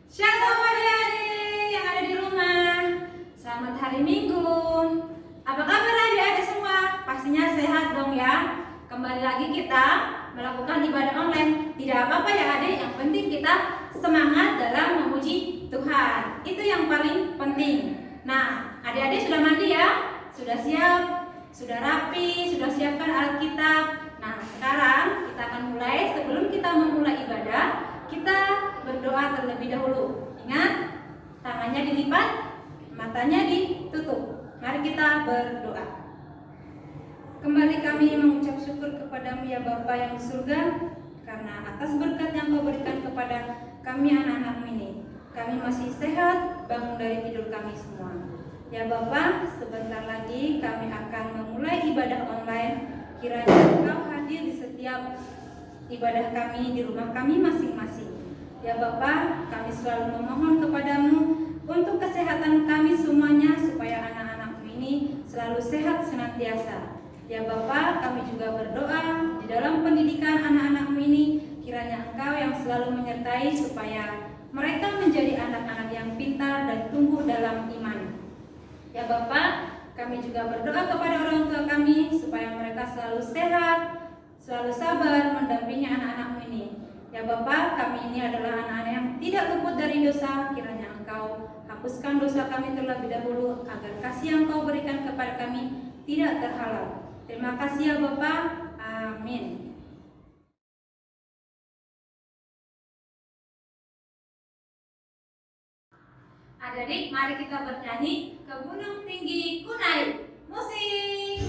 Shalom adik-adik yang ada di rumah. Selamat hari Minggu. Apa kabar adik-adik semua? Pastinya sehat dong ya. Kembali lagi kita melakukan ibadah online. Tidak apa-apa ya adik, yang penting kita semangat dalam memuji Tuhan. Itu yang paling penting. Nah, adik-adik sudah mandi ya? Sudah siap? Sudah rapi? Sudah siapkan Alkitab? Nah, sekarang kita akan mulai. Sebelum kita memulai ibadah, kita berdoa terlebih dahulu. Ingat, tangannya dilipat, matanya ditutup. Mari kita berdoa. Kembali kami mengucap syukur kepadamu ya Bapa yang di surga, karena atas berkat yang kau berikan kepada kami anak-anakmu ini. Kami masih sehat, bangun dari tidur kami semua. Ya Bapa, sebentar lagi kami akan memulai ibadah online. Kiranya Engkau hadir di setiap ibadah kami di rumah kami masing-masing. Ya Bapa, kami selalu memohon kepadamu untuk kesehatan kami semuanya, supaya anak-anakmu ini selalu sehat senantiasa. Ya Bapa, kami juga berdoa di dalam pendidikan anak-anakmu ini, kiranya Engkau yang selalu menyertai supaya mereka menjadi anak-anak yang pintar dan tumbuh dalam iman. Ya Bapa, kami juga berdoa kepada orang tua kami supaya mereka selalu sehat, selalu sabar mendampingi anak-anakmu ini. Ya Bapa, kami ini adalah anak-anak yang tidak luput dari dosa. Kiranya Engkau hapuskan dosa kami terlebih dahulu, agar kasih yang Kau berikan kepada kami tidak terhalang. Terima kasih ya Bapa. Amin. Adik-adik, mari kita bernyanyi ke gunung tinggi ku naik. Musik.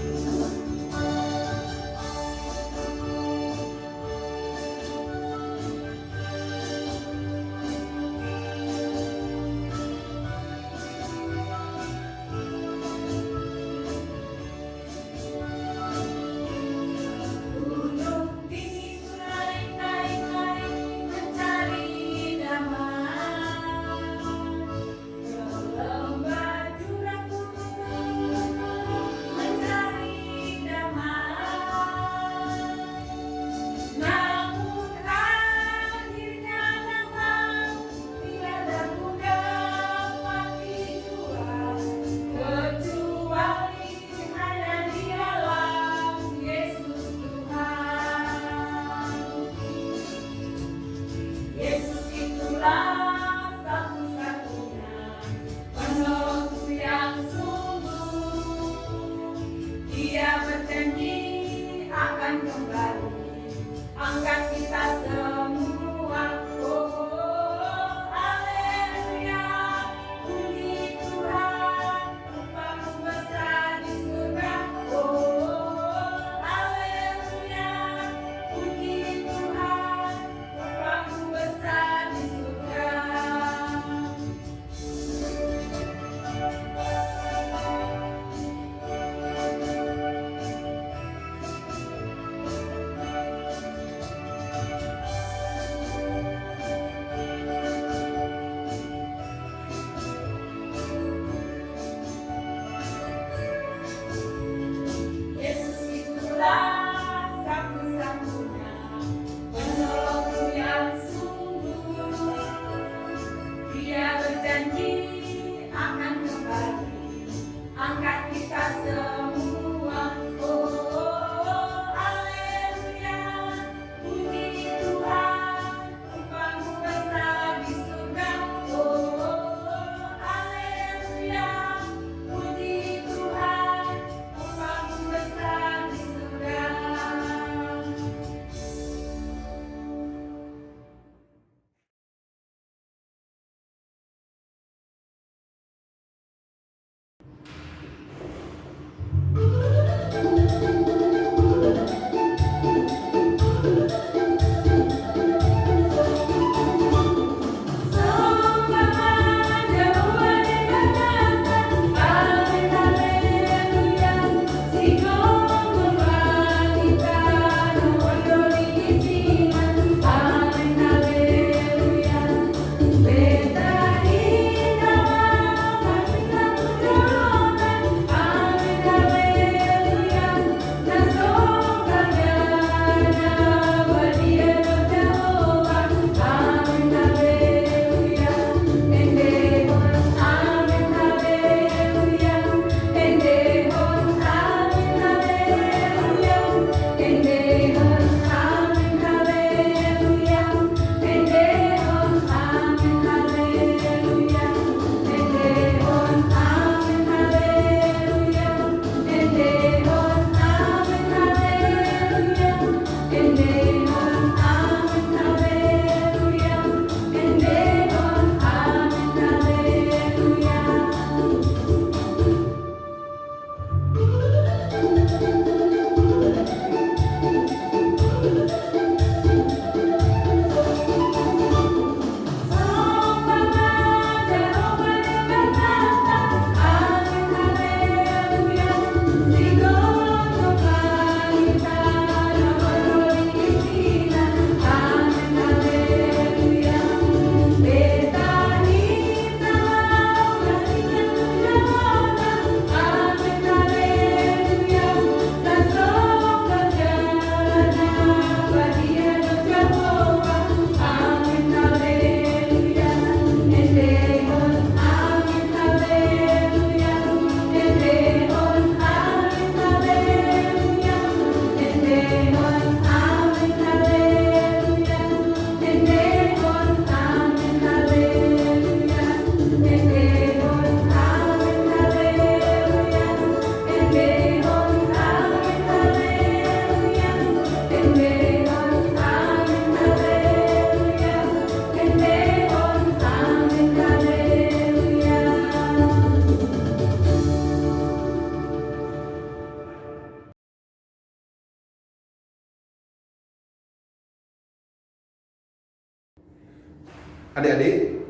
Adik-adik,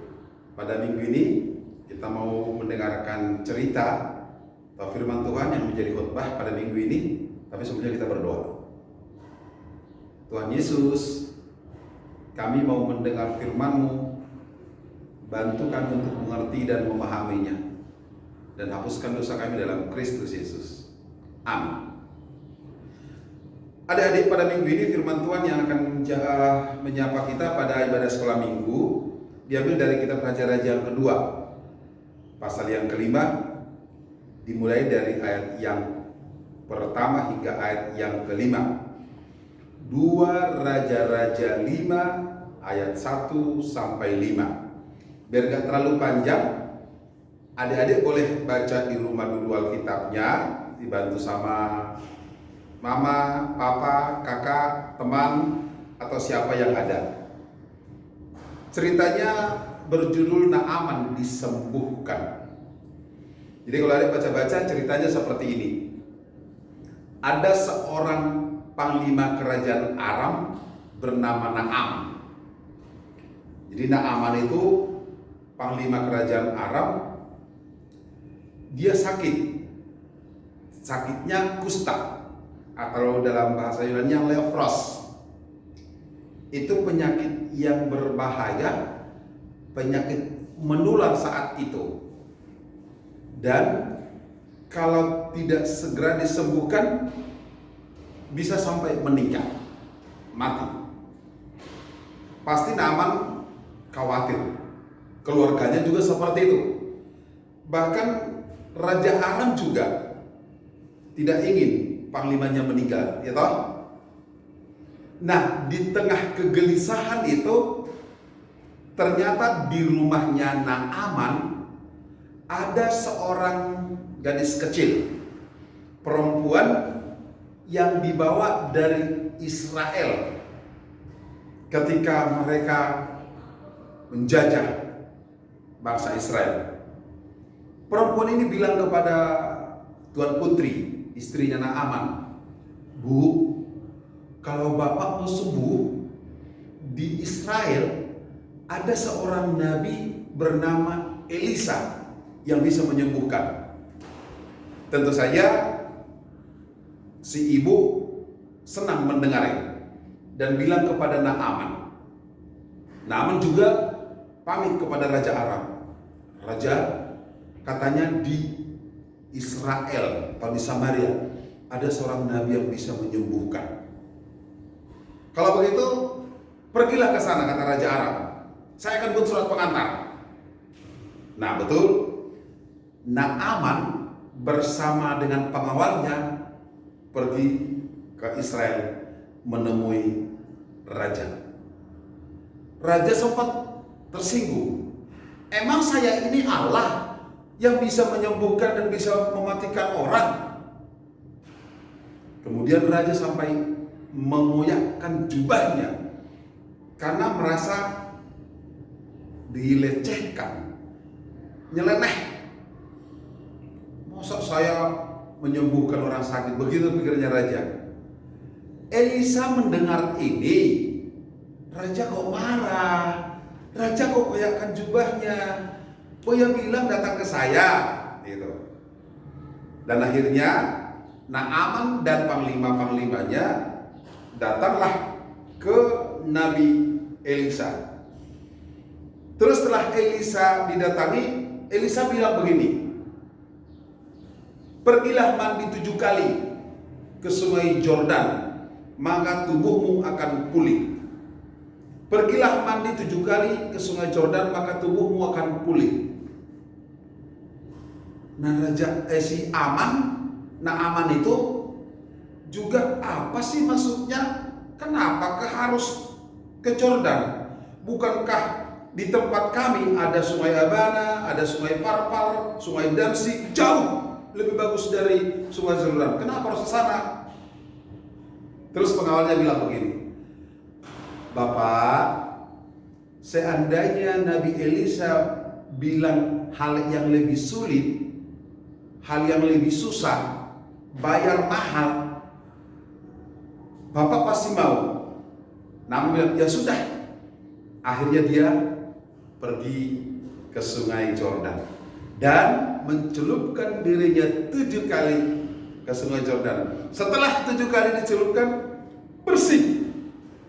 pada minggu ini kita mau mendengarkan cerita atau firman Tuhan yang menjadi khotbah pada minggu ini. Tapi sebelumnya kita berdoa. Tuhan Yesus, kami mau mendengar firman-Mu. Bantu kami untuk mengerti dan memahaminya, dan hapuskan dosa kami dalam Kristus Yesus. Amin. Adik-adik, pada minggu ini firman Tuhan yang akan menyapa kita pada ibadah sekolah minggu diambil dari kitab Raja-Raja yang kedua, pasal yang kelima, dimulai dari ayat yang pertama hingga ayat yang kelima. 2 Raja-Raja 5 ayat 1 sampai 5. Biar gak terlalu panjang, adik-adik boleh baca di rumah dulu Alkitabnya, dibantu sama mama, papa, kakak, teman, atau siapa yang ada. Ceritanya berjudul Naaman disembuhkan. Jadi kalau adik baca-baca ceritanya seperti ini. Ada seorang panglima kerajaan Aram bernama Naam. Jadi Naaman itu panglima kerajaan Aram. Dia sakit. Sakitnya kusta, atau dalam bahasa Yunani lephros. Itu penyakit yang berbahaya, penyakit menular saat itu. Dan kalau tidak segera disembuhkan bisa sampai meninggal, mati. Pasti Naaman khawatir. Keluarganya juga seperti itu. Bahkan Raja Aram juga tidak ingin panglimanya meninggal, ya toh? Nah, di tengah kegelisahan itu ternyata di rumahnya Naaman ada seorang gadis kecil, perempuan yang dibawa dari Israel ketika mereka menjajah bangsa Israel. Perempuan ini bilang kepada Tuan Putri, istrinya Naaman, "Bu, kalau Bapak mau sembuh, di Israel ada seorang nabi bernama Elisa yang bisa menyembuhkan." Tentu saja si ibu senang mendengarnya dan bilang kepada Naaman. Naaman juga pamit kepada Raja Aram. "Raja, katanya di Israel atau di Samaria ada seorang nabi yang bisa menyembuhkan. Kalau begitu, pergilah ke sana," kata Raja Aram. "Saya akan buat surat pengantar." Nah, betul. Naaman bersama dengan pengawalnya pergi ke Israel menemui raja. Raja sempat tersinggung. "Emang saya ini Allah yang bisa menyembuhkan dan bisa mematikan orang?" Kemudian raja sampai mengoyakkan jubahnya karena merasa dilecehkan, nyeleneh. "Masa saya menyembuhkan orang sakit?" Begitu pikirnya raja. Elisa mendengar ini, raja kok marah, raja kok koyakkan jubahnya. "Oh ya, bilang datang ke saya," gitu. Dan akhirnya Naaman dan panglima-panglimanya datanglah ke Nabi Elisa. Terus setelah Elisa didatangi, Elisa bilang begini, "Pergilah mandi 7 kali ke sungai Jordan, maka tubuhmu akan pulih." Pergilah mandi 7 kali ke sungai Jordan, maka tubuhmu akan pulih. Nah, si Naaman itu juga apa sih maksudnya? Kenapakah harus ke Jordan? Bukankah di tempat kami ada sungai Abana, ada sungai Parpar, sungai Damsi, jauh lebih bagus dari sungai Jordan. Kenapa harus ke sana? Terus pengawalnya bilang begini, "Bapak, seandainya Nabi Elisa bilang hal yang lebih sulit, hal yang lebih susah, bayar mahal, Bapak pasti mau." Namun bilang, "Ya sudah." Akhirnya dia pergi ke sungai Yordan dan mencelupkan dirinya 7 kali ke sungai Yordan. Setelah 7 kali dicelupkan, bersih,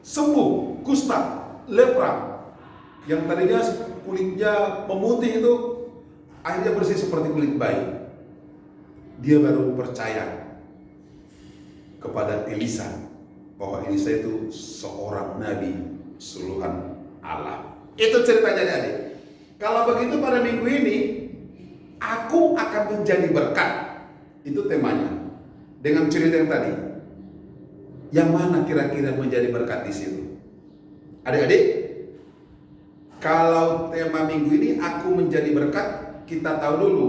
sembuh kusta, lepra. Yang tadinya kulitnya memutih itu akhirnya bersih seperti kulit bayi. Dia baru percaya kepada Elisa bahwa Elisa itu seorang nabi suruhan Allah. Itu ceritanya adik-adik. Kalau begitu pada minggu ini aku akan menjadi berkat. Itu temanya. Dengan cerita yang tadi. Yang mana kira-kira menjadi berkat di situ? Adik-adik, kalau tema minggu ini aku menjadi berkat, kita tahu dulu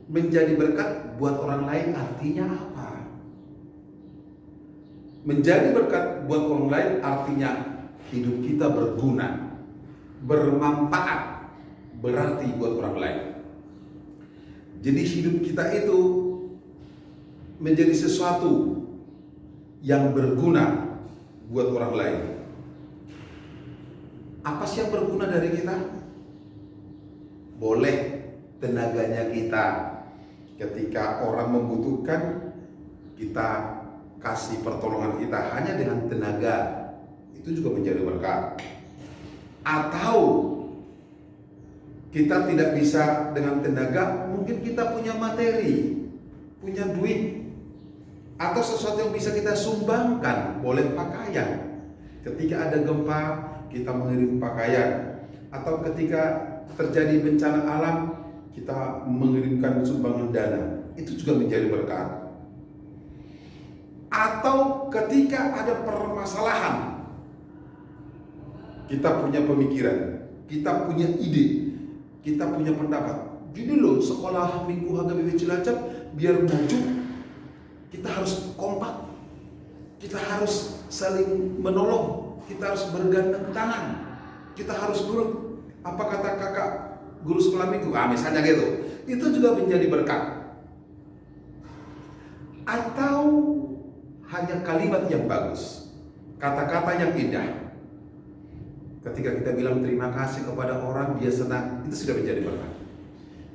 menjadi berkat buat orang lain artinya apa? Menjadi berkat buat orang lain artinya hidup kita berguna, bermanfaat, berarti buat orang lain. Jadi hidup kita itu menjadi sesuatu yang berguna buat orang lain. Apa sih yang berguna dari kita? Boleh tenaganya kita. Ketika orang membutuhkan, kita kasih pertolongan kita hanya dengan tenaga. Itu juga menjadi berkat. Atau kita tidak bisa dengan tenaga, mungkin kita punya materi, punya duit, atau sesuatu yang bisa kita sumbangkan, boleh pakaian. Ketika ada gempa, kita mengirim pakaian. Atau ketika terjadi bencana alam, kita mengirimkan sumbangan dana. Itu juga menjadi berkat. Atau ketika ada permasalahan, kita punya pemikiran, kita punya ide, kita punya pendapat. Gini loh, sekolah minggu HGBW Cilacap biar maju, kita harus kompak, kita harus saling menolong, kita harus bergandeng tangan, kita harus nurut. Apa kata kakak guru sekolah minggu? Misalnya gitu. Itu juga menjadi berkat. Atau hanya kalimat yang bagus, kata-kata yang indah. Ketika kita bilang terima kasih kepada orang, dia senang, itu sudah menjadi berkat.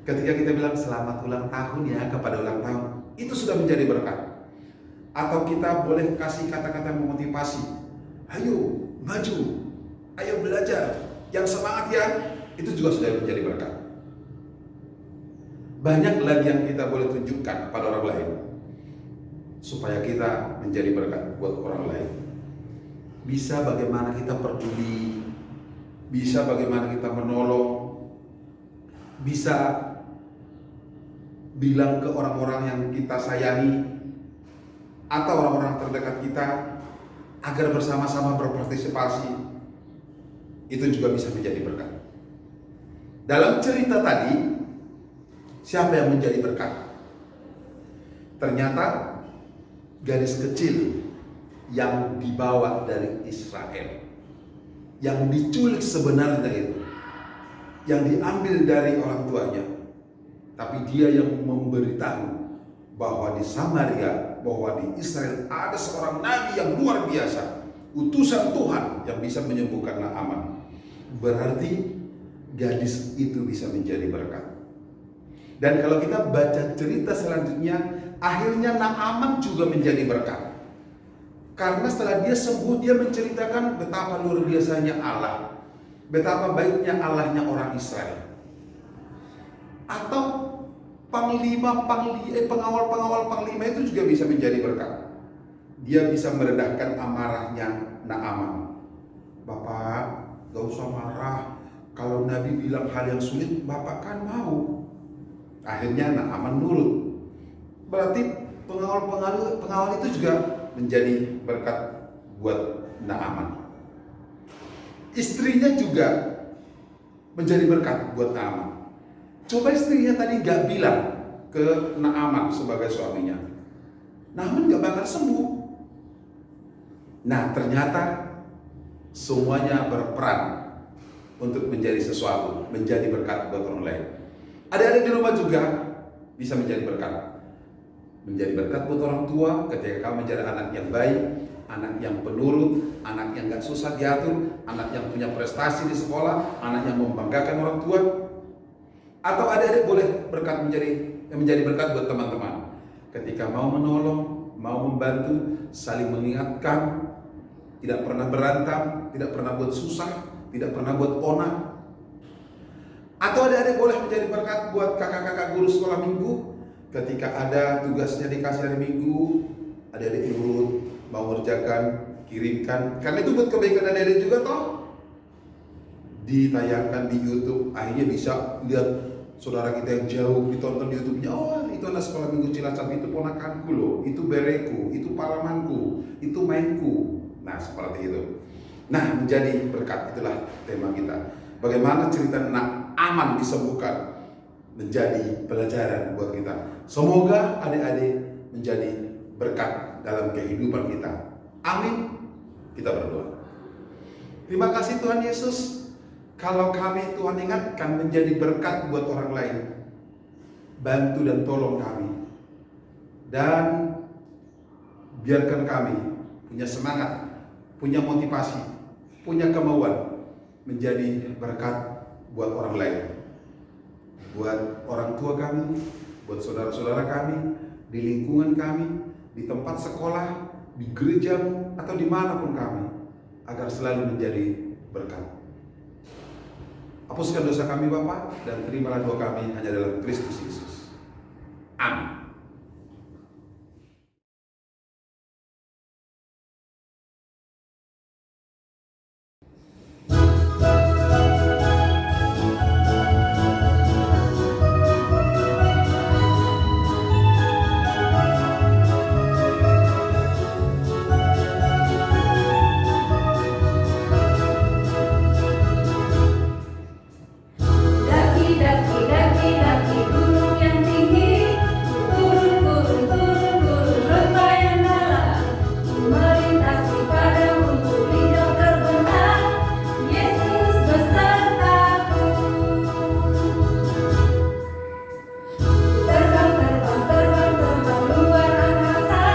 Ketika kita bilang selamat ulang tahun ya kepada ulang tahun, itu sudah menjadi berkat. Atau kita boleh kasih kata-kata memotivasi. Ayo maju, ayo belajar, yang semangat ya, itu juga sudah menjadi berkat. Banyak lagi yang kita boleh tunjukkan pada orang lain supaya kita menjadi berkat buat orang lain. Bisa bagaimana kita peduli, bisa bagaimana kita menolong, bisa bilang ke orang-orang yang kita sayangi atau orang-orang terdekat kita agar bersama-sama berpartisipasi. Itu juga bisa menjadi berkat. Dalam cerita tadi, siapa yang menjadi berkat? Ternyata gadis kecil yang dibawa dari Israel, yang diculik sebenarnya itu, yang diambil dari orang tuanya, tapi dia yang memberitahu bahwa di Samaria, bahwa di Israel ada seorang nabi yang luar biasa, utusan Tuhan yang bisa menyembuhkan Naaman. Berarti gadis itu bisa menjadi berkat. Dan kalau kita baca cerita selanjutnya, akhirnya Naaman juga menjadi berkat. Karena setelah dia sembuh, dia menceritakan betapa luar biasanya Allah, betapa baiknya Allahnya orang Israel. Atau pengawal-pengawal panglima itu juga bisa menjadi berkat. Dia bisa meredahkan amarahnya Naaman. Bapak, gak usah marah. Kalau Nabi bilang hal yang sulit, Bapak kan mau. Akhirnya Naaman nurut. Berarti pengawal itu juga menjadi berkat buat Naaman. Istrinya juga menjadi berkat buat Naaman. Coba istrinya tadi gak bilang ke Naaman sebagai suaminya, Naaman gak bakal sembuh. Nah ternyata semuanya berperan untuk menjadi sesuatu, menjadi berkat buat orang lain. Adik-adik di rumah juga bisa menjadi berkat. Menjadi berkat buat orang tua ketika kamu menjadi anak yang baik. anak yang penurut, anak yang gak susah diatur, anak yang punya prestasi di sekolah, anak yang membanggakan orang tua. Atau adik-adik boleh menjadi berkat buat teman-teman. Ketika mau menolong, mau membantu, saling mengingatkan, tidak pernah berantem, tidak pernah buat susah, tidak pernah buat onak. Atau adik-adik boleh menjadi berkat buat kakak-kakak guru sekolah minggu. Ketika ada tugasnya dikasih hari Minggu, adik-adik nurut, mau mengerjakan, kirimkan. Karena itu buat kebaikan adik-adik juga toh. Ditayangkan di YouTube, akhirnya bisa lihat saudara kita yang jauh, ditonton di YouTube-nya. Oh, itu anak sekolah minggu Cilacap, itu ponakanku loh, itu bereku, itu paramanku, itu mainku. Nah, seperti itu. Nah, menjadi berkat, itulah tema kita. Bagaimana cerita Nak Aman disembuhkan menjadi pelajaran buat kita. Semoga adik-adik menjadi berkat dalam kehidupan kita. Amin. Kita berdoa. Terima kasih Tuhan Yesus. Kalau kami Tuhan ingatkan menjadi berkat buat orang lain, bantu dan tolong kami. Dan biarkan kami punya semangat, punya motivasi, punya kemauan menjadi berkat buat orang lain. Buat orang tua kami, buat saudara-saudara kami, di lingkungan kami, di tempat sekolah, di gerejamu, atau dimanapun kami, agar selalu menjadi berkat. Hapuskan dosa kami Bapa, dan terimalah doa kami hanya dalam Kristus Yesus. Amin. Daki gunung yang tinggi, turun lembah yang dalam, melintasi padang rumput hijau terbenam. Yesus besertaku. Terbang luar angkasa,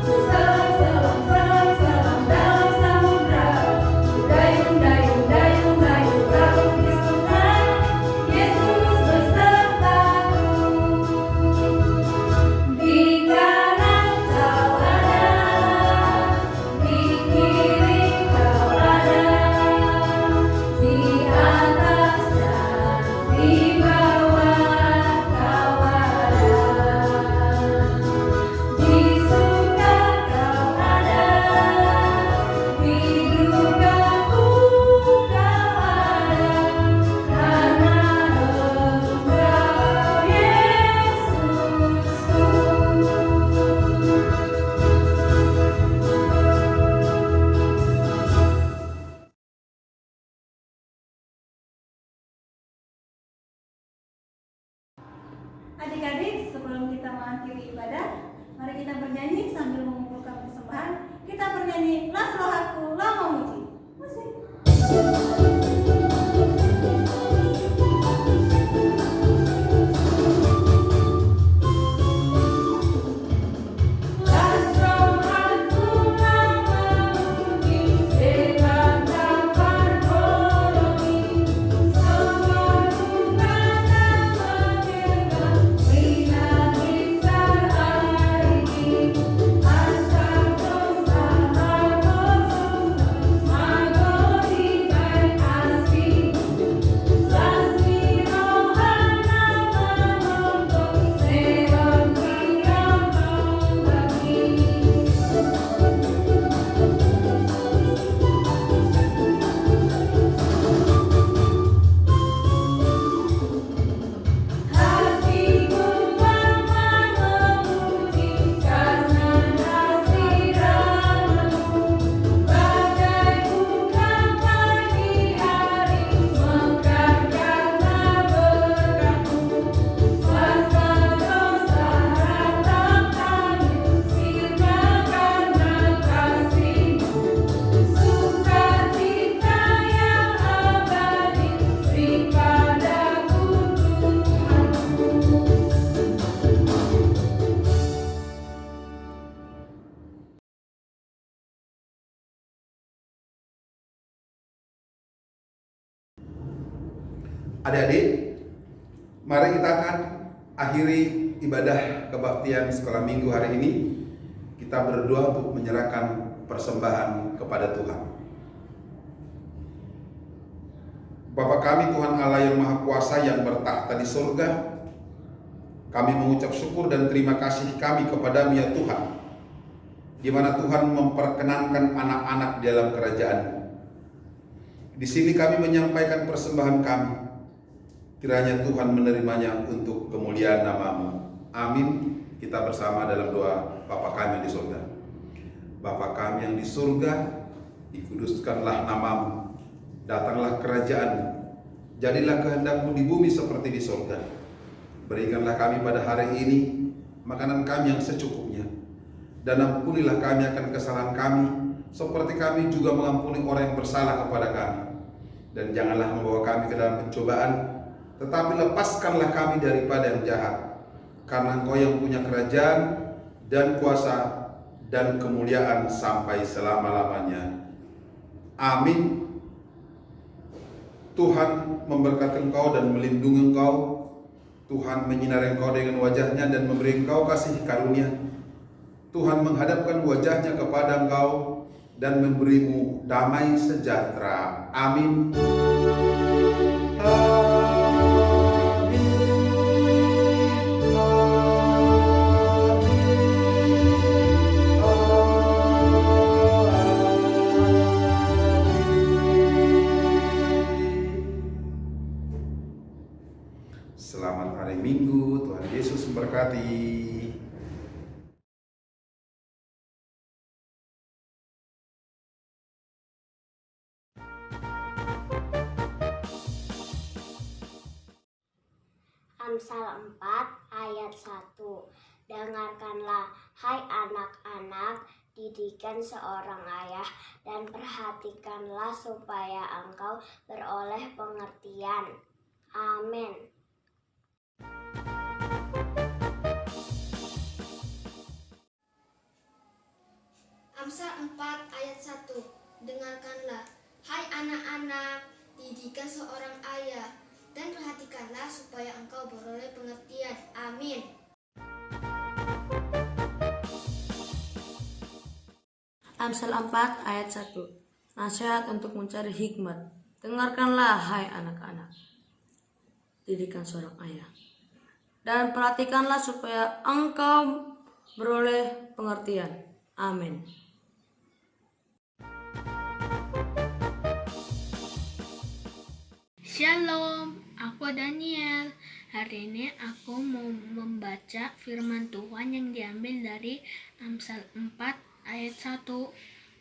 selam dalam samudra. Dayung perahu di sungai. Yesus besertaku. Di kanan kau ada, di kiri kau ada, di atas dan di bawah kau ada, di suka kau ada, di dukaku kau ada, karena Engkau Yesusku. Adik-adik, sebelum kita mengakhiri ibadah, mari kita bernyanyi sambil mengumpulkan persembahan. Kita bernyanyi Las Rohaku Lo Memuji. Musik. Las rohaku lo memuji, dengan nafas rohani, semua duka dan menyenangkan, bina besar hari ini. Asal dosa mago di baik Adik-adik, mari kita akan akhiri ibadah kebaktian sekolah minggu hari ini. Kita berdoa untuk menyerahkan persembahan kepada Tuhan. Bapa kami Tuhan Allah yang Maha Kuasa yang bertahta di surga, kami mengucap syukur dan terima kasih kami kepadamu ya Tuhan, di mana Tuhan memperkenankan anak-anak di dalam kerajaan-Mu. Di sini kami menyampaikan persembahan kami. Kiranya Tuhan menerimanya untuk kemuliaan nama-Mu. Amin. Kita bersama dalam doa Bapa kami yang di surga. Bapa kami yang di surga, dikuduskanlah nama-Mu. Datanglah kerajaan-Mu. Jadilah kehendak-Mu di bumi seperti di surga. Berikanlah kami pada hari ini makanan kami yang secukupnya. Dan ampunilah kami akan kesalahan kami, seperti kami juga mengampuni orang yang bersalah kepada kami. Dan janganlah membawa kami ke dalam pencobaan, tetapi lepaskanlah kami daripada yang jahat. Karena Engkau yang punya kerajaan dan kuasa dan kemuliaan sampai selama-lamanya. Amin. Tuhan memberkati engkau dan melindungi engkau. Tuhan menyinari engkau dengan wajahnya dan memberi engkau kasih karunia. Tuhan menghadapkan wajahnya kepada engkau dan memberimu damai sejahtera. Amin. Selamat hari Minggu, Tuhan Yesus memberkati. Amsal 4 ayat 1. Dengarkanlah, hai anak-anak, didikan seorang ayah, dan perhatikanlah supaya engkau beroleh pengertian. Amin. Amsal 4 ayat 1. Dengarkanlah, hai anak-anak, didikan seorang ayah, dan perhatikanlah supaya engkau beroleh pengertian. Amin. Amsal 4 ayat 1. Nasihat untuk mencari hikmat. Dengarkanlah hai anak-anak, didikan seorang ayah, dan perhatikanlah supaya engkau beroleh pengertian. Amin. Shalom, aku Daniel. Hari ini aku mau membaca firman Tuhan yang diambil dari Amsal 4 ayat 1.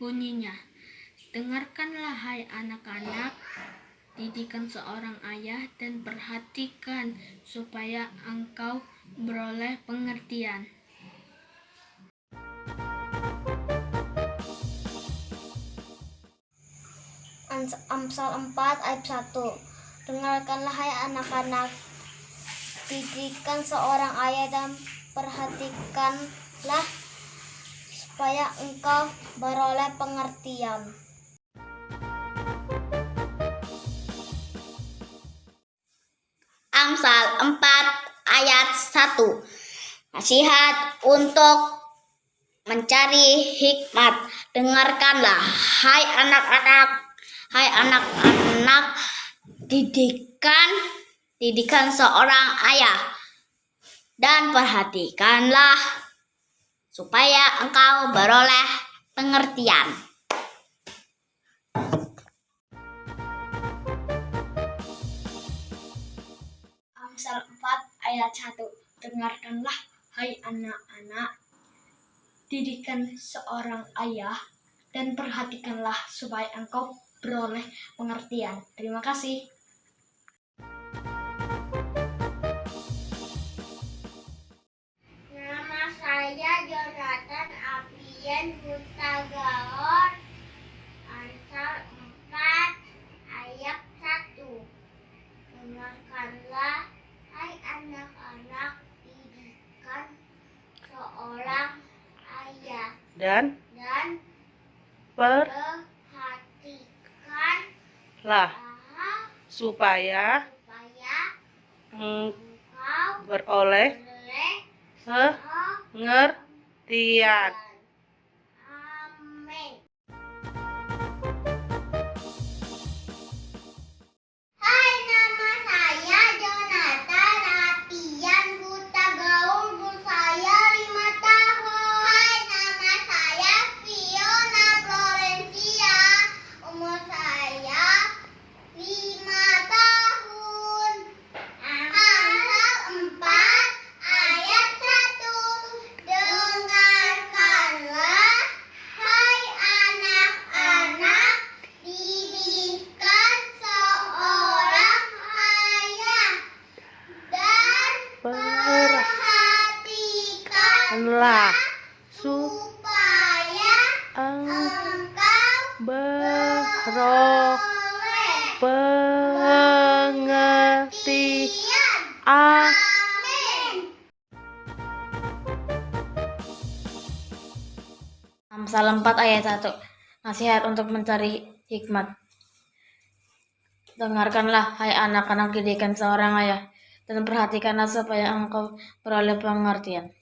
Bunyinya, dengarkanlah hai anak-anak, didikan seorang ayah, dan perhatikan supaya engkau beroleh pengertian. Amsal 4 ayat 1. Dengarkanlah hai anak-anak, didikan seorang ayah, dan perhatikanlah supaya engkau beroleh pengertian. Amsal 4 ayat 1. Nasihat untuk mencari hikmat. Dengarkanlah hai anak-anak, didikan seorang ayah, dan perhatikanlah supaya engkau beroleh pengertian. Amsal 4 ayat 1. Dengarkanlah hai anak-anak, didikan seorang ayah, dan perhatikanlah supaya engkau beroleh pengertian. Terima kasih. Nama saya Jonathan Apian Hutagaor. Amsal 4 ayat 1. Dengarkanlah hai anak-anak, didikan seorang ayah, Dan perhatikanlah supaya supaya engkau beroleh boleh pengertian. amin. Hai, nama saya Jonathan Apian Hutagaul, umur saya 5 tahun. Hai, nama saya Fiona Florencia, umur saya 5 tahun. Amsal 4 ayat 1. Dengarkanlah, hai anak-anak, didikan seorang ayah dan perhatikanlah supaya engkau beroleh pengertian. Amin. Amsal 4 ayat 1. Nasihat untuk mencari hikmat. Dengarkanlah, hai anak-anak, didikan seorang ayah, dan perhatikanlah supaya engkau beroleh pengertian.